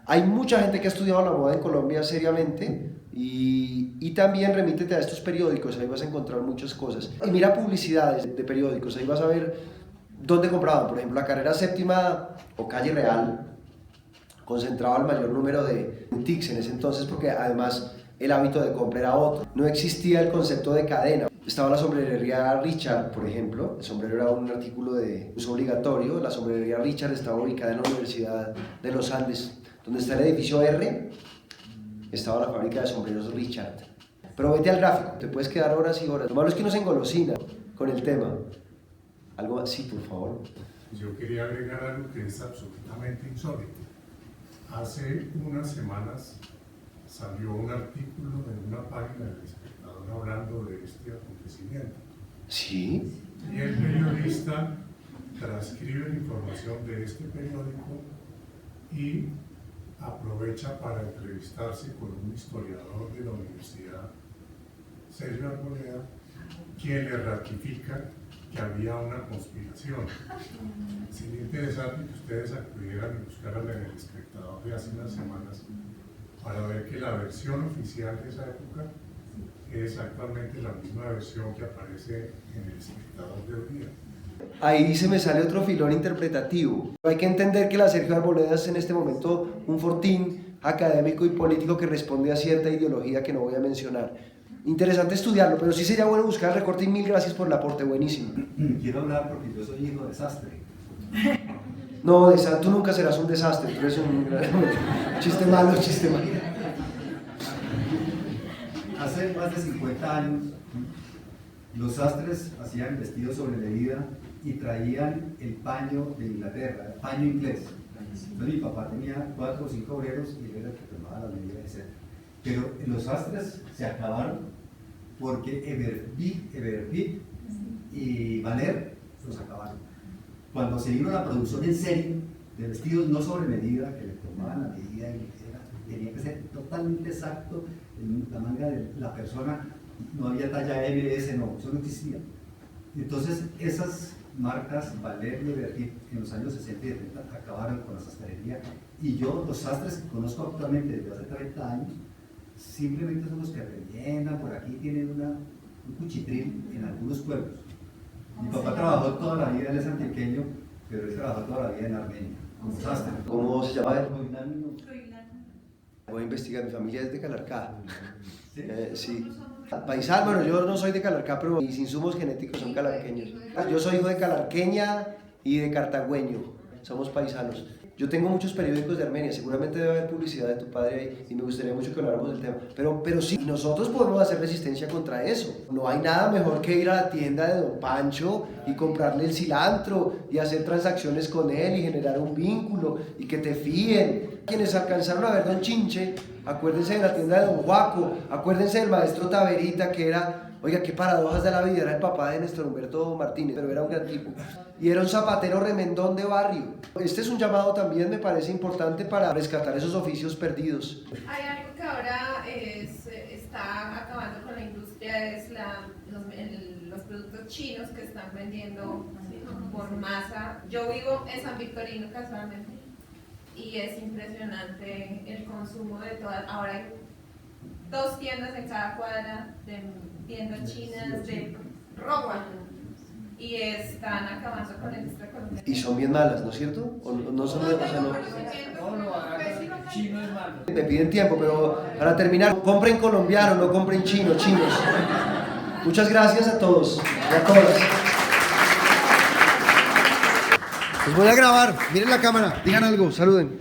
Hay mucha gente que ha estudiado la moda en Colombia seriamente, y también remítete a estos periódicos, ahí vas a encontrar muchas cosas. Y mira publicidades de periódicos, ahí vas a ver dónde compraban. Por ejemplo, la Carrera Séptima o Calle Real concentraba el mayor número de boutiques en ese entonces, porque además el hábito de compra era otro. No existía el concepto de cadena. Estaba la sombrerería Richard, por ejemplo. El sombrero era un artículo de uso obligatorio. La sombrerería Richard estaba ubicada en la Universidad de los Andes, donde está el edificio R. Estaba la fábrica de sombreros Richard. Pero vete al Gráfico, te puedes quedar horas y horas. Lo malo es que uno se engolosina con el tema. Algo así, por favor.
Yo quería agregar algo que es absolutamente insólito. Hace unas semanas salió un artículo en una página del Espectador hablando de este acontecimiento.
Sí.
Y el periodista transcribe la información de este periódico y aprovecha para entrevistarse con un historiador de la universidad, Sergio Arboleda, quien le ratifica que había una conspiración. Sería interesante que ustedes acudieran y buscaran en El Espectador de hace unas semanas para ver que la versión oficial de esa época es actualmente la misma versión que aparece en El Espectador de hoy día.
Ahí se me sale otro filón interpretativo. Hay que entender que la Sergio Arboleda es en este momento un fortín académico y político que responde a cierta ideología que no voy a mencionar. Interesante estudiarlo, pero sí sería bueno buscar el recorte y mil gracias por el aporte, buenísimo.
Quiero hablar porque yo soy hijo de sastre.
No, tú nunca serás un desastre, tú eres un chiste malo, chiste malo.
Hace más de 50 años, los sastres hacían vestidos sobre medida y traían el paño de Inglaterra, el paño inglés. Entonces mi papá tenía 4 o 5 obreros y él era el que tomaba la medida, etc. Pero los sastres se acabaron porque Everbit y Valer los acabaron. Cuando se vino la producción en serie de vestidos no sobre medida, que le tomaban la medida y tenía que ser totalmente exacto, la manga de la persona, no había talla MS, no, eso no existía. Entonces esas marcas, Valer y Everbit, en los años 60 y 70 acabaron con la sastrería, y yo los sastres que conozco actualmente desde hace 30 años, simplemente son los que rellenan, por aquí tienen un cuchitril en algunos pueblos. Mi papá trabajó toda la vida, él es antioqueño, pero él trabajó toda la vida en Armenia, como sastre.
¿Cómo se llama él? Voy a investigar, mi familia es de Calarcá. Sí. Paisal, bueno, yo no soy de Calarcá, pero mis insumos genéticos son calarqueños. Yo soy hijo de calarqueña y de cartagüeño, somos paisanos. Yo tengo muchos periódicos de Armenia, seguramente debe haber publicidad de tu padre ahí y me gustaría mucho que habláramos del tema. Pero sí, nosotros podemos hacer resistencia contra eso. No hay nada mejor que ir a la tienda de Don Pancho y comprarle el cilantro y hacer transacciones con él y generar un vínculo y que te fíen. Quienes alcanzaron a ver Don Chinche, acuérdense de la tienda de Don Juaco, acuérdense del maestro Taverita que era... Oiga, qué paradojas de la vida, era el papá de Néstor Humberto Martínez, pero era un gran tipo. Y era un zapatero remendón de barrio. Este es un llamado también, me parece importante, para rescatar esos oficios perdidos.
Hay algo que ahora está acabando con la industria, es los productos chinos que están vendiendo por masa. Yo vivo en San Victorino casualmente y es impresionante el consumo de todas. Ahora hay 2 tiendas en cada cuadra de tiendas chinas de ropa y están acabando con el industria colombiana.
Y son bien malas, ¿no es cierto? ¿O no son bien malas?
Chino es malo.
Me piden tiempo, pero para terminar, compren colombiano, no compren chinos. Muchas gracias a todos y a todas. Los voy a grabar, miren la cámara, digan algo, saluden.